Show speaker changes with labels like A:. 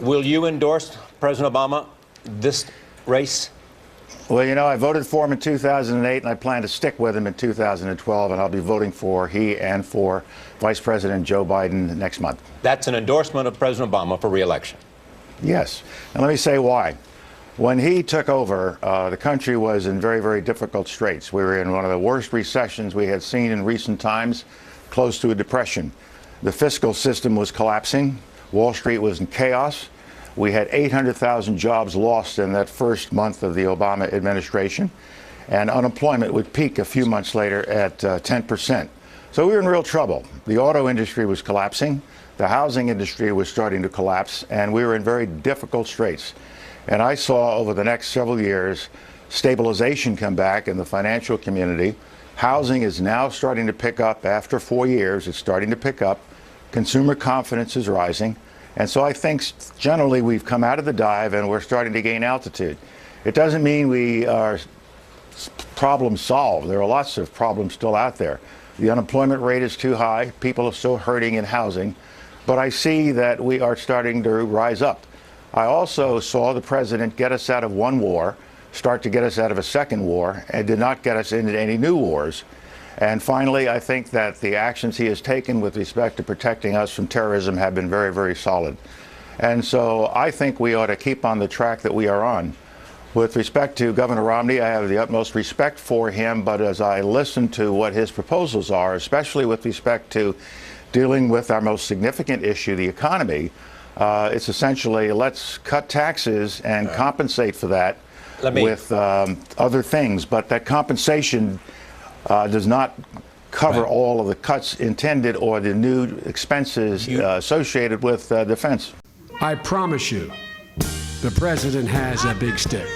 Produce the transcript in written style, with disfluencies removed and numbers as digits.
A: Will you endorse President Obama this race?
B: Well, you know, I voted for him in 2008, and I plan to stick with him in 2012, and I'll be voting for he and for Vice President Joe Biden next month.
A: That's an endorsement of President Obama for re-election.
B: Yes, and let me say why. When he took over, the country was in very, very difficult straits. We were in one of the worst recessions we had seen in recent times, close to a depression. The fiscal system was collapsing. Wall Street was in chaos. We had 800,000 jobs lost in that first month of the Obama administration, and unemployment would peak a few months later at 10%. So we were in real trouble. The auto industry was collapsing. The housing industry was starting to collapse, and we were in very difficult straits. And I saw over the next several years stabilization come back in the financial community. Housing is now starting to pick up after 4 years. It's starting to pick up. Consumer confidence is rising. And so I think generally we've come out of the dive and we're starting to gain altitude. It doesn't mean we are problem solved. There are lots of problems still out there. The unemployment rate is too high. People are still hurting in housing. But I see that we are starting to rise up. I also saw the president get us out of one war, start to get us out of a second war, and did not get us into any new wars. And finally, I think that the actions he has taken with respect to protecting us from terrorism have been very, very solid. And so I think we ought to keep on the track that we are on. With respect to Governor Romney, I have the utmost respect for him, but as I listen to what his proposals are, especially with respect to dealing with our most significant issue, the economy, it's essentially let's cut taxes and compensate for that with other things. But that compensation does not cover all of the cuts intended or the new expenses associated with defense.
C: I promise you, the president has a big stick.